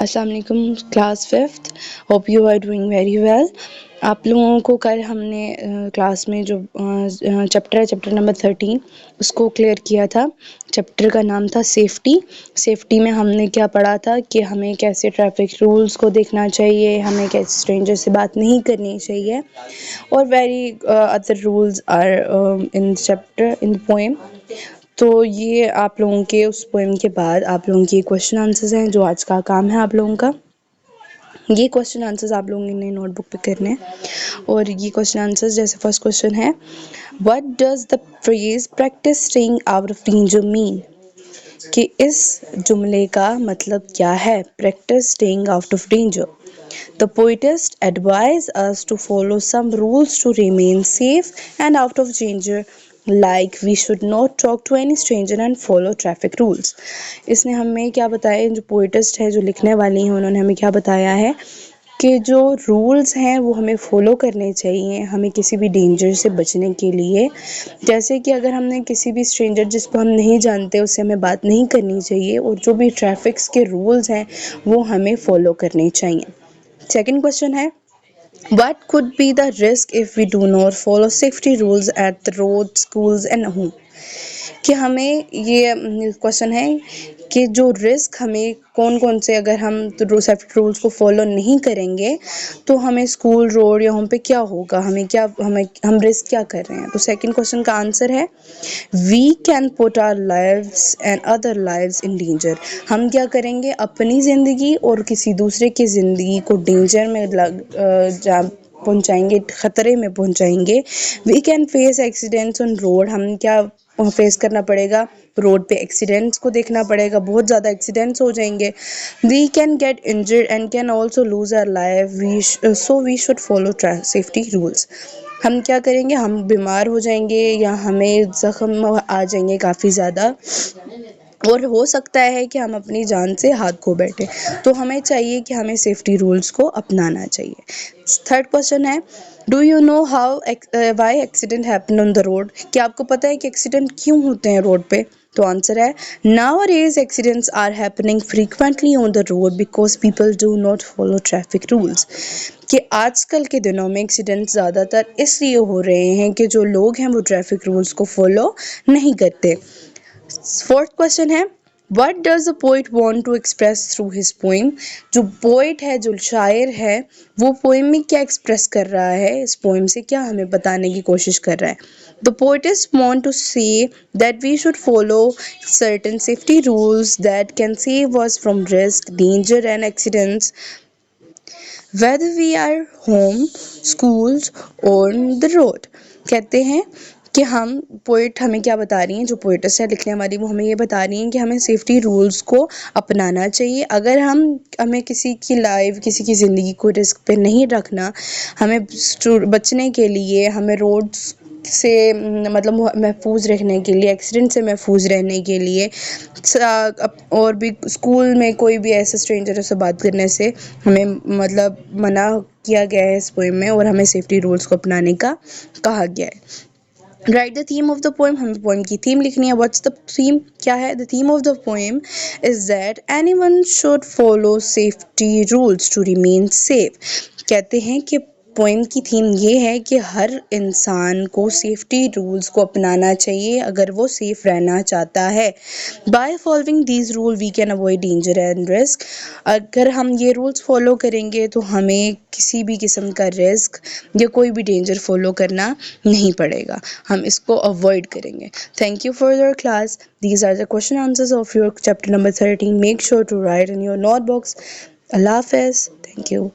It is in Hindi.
अस्सलाम वालेकुम class 5th। Hope you are doing very well. आप लोगों को कल हमने क्लास में जो चैप्टर नंबर 13 उसको क्लियर किया था। चैप्टर का नाम था सेफ्टी में हमने क्या पढ़ा था कि हमें कैसे ट्रैफिक रूल्स को देखना चाहिए, हमें कैसे स्ट्रेंजर से बात नहीं करनी चाहिए और very other rules are in chapter in poem. तो ये आप लोगों के उस पोएम के बाद आप लोगों के क्वेश्चन आंसर्स हैं जो आज का काम है आप लोगों का। ये क्वेश्चन आंसर्स आप लोगों ने नोटबुक पे करने हैं और ये क्वेश्चन आंसर्स जैसे फर्स्ट क्वेश्चन है, what does the phrase practice staying out of danger mean? कि इस जुमले का मतलब क्या है, practice staying out of danger. The poetess advised us to follow some rules to remain safe and out of danger, like we should not talk to any stranger and follow traffic rules. इसने हमें क्या बताया, जो पोइटिस्ट है, जो लिखने वाली हैं, उन्होंने हमें क्या बताया है कि जो रूल्स हैं वो हमें फॉलो करने चाहिए, हमें किसी भी डेंजर से बचने के लिए। जैसे कि अगर हमने किसी भी स्ट्रेंजर जिसको हम नहीं जानते उससे हमें बात नहीं करनी चाहिए और जो भी ट्रैफिक्स के रूल्स हैं वो हमें फॉलो करने चाहिए। सेकंड क्वेश्चन है, what could be the risk if we do not follow safety rules at the road, schools and home? कि हमें ये क्वेश्चन है कि जो रिस्क हमें कौन कौन से, अगर हम सेफ्टी रूल्स को फॉलो नहीं करेंगे तो हमें स्कूल, रोड या होम पे क्या होगा, हम रिस्क क्या कर रहे हैं। तो सेकंड क्वेश्चन का आंसर है, we can put our lives and other lives in danger. हम क्या करेंगे, अपनी ज़िंदगी और किसी दूसरे की ज़िंदगी को डेंजर में पहुंचाएंगे, ख़तरे में पहुंचाएंगे। We can face accidents on road. हम क्या फेस करना पड़ेगा, रोड पे एक्सीडेंट्स को देखना पड़ेगा, बहुत ज़्यादा एक्सीडेंट्स हो जाएंगे। We can get injured and can also lose our life, so we should follow safety rules. हम क्या करेंगे, हम बीमार हो जाएंगे या हमें ज़ख्म आ जाएंगे काफ़ी ज़्यादा और हो सकता है कि हम अपनी जान से हाथ खो बैठे। तो हमें चाहिए कि हमें सेफ्टी रूल्स को अपनाना चाहिए। थर्ड क्वेश्चन है, do you know how why accident happen on the road? क्या आपको पता है कि एक्सीडेंट क्यों होते हैं रोड पे? तो आंसर है, nowadays accidents are happening frequently on the road because people do not follow traffic rules. कि आजकल के दिनों में एक्सीडेंट्स ज़्यादातर इसलिए हो रहे हैं कि जो लोग हैं वो ट्रैफिक रूल्स को फॉलो नहीं करते। फोर्थ क्वेश्चन है, What does the poet want to express through his poem? जो पोइट है, जो शायर है, वो पोएम में क्या एक्सप्रेस कर रहा है, इस पोएम से क्या हमें बताने की कोशिश कर रहा है। The poetess want to say that we should follow certain safety rules that can save us from risk, danger and accidents, whether we are home, schools or on the road। कहते हैं कि हम पोइट हमें क्या बता रही हैं, जो पोइटस है लिखने वाली, वो हमें ये बता रही हैं कि हमें सेफ्टी रूल्स को अपनाना चाहिए। अगर हमें किसी की लाइफ, किसी की ज़िंदगी को रिस्क पे नहीं रखना, हमें बचने के लिए, हमें रोड्स से मतलब महफूज रहने के लिए, एक्सीडेंट से महफूज रहने के लिए और भी स्कूल में कोई भी ऐसे स्ट्रेंजर से बात करने से हमें मतलब मना किया गया है इस पोएम में और हमें सेफ्टी रूल्स को अपनाने का कहा गया है। Write the theme of the poem, हमें पोएम की थीम लिखनी है। व्हाट्स द थीम, क्या है the theme of the poem? Is that anyone should follow safety rules to remain safe. कहते हैं कि पोएम की थीम ये है कि हर इंसान को सेफ्टी रूल्स को अपनाना चाहिए अगर वो सेफ रहना चाहता है। By following these rule we can avoid danger and risk. अगर हम ये रूल्स फॉलो करेंगे तो हमें किसी भी किस्म का रिस्क या कोई भी डेंजर फॉलो करना नहीं पड़ेगा, हम इसको अवॉइड करेंगे। Thank you for your class. These are the question answers of your chapter number 13. Make sure to write in your notebooks. Allah Hafiz. Thank you.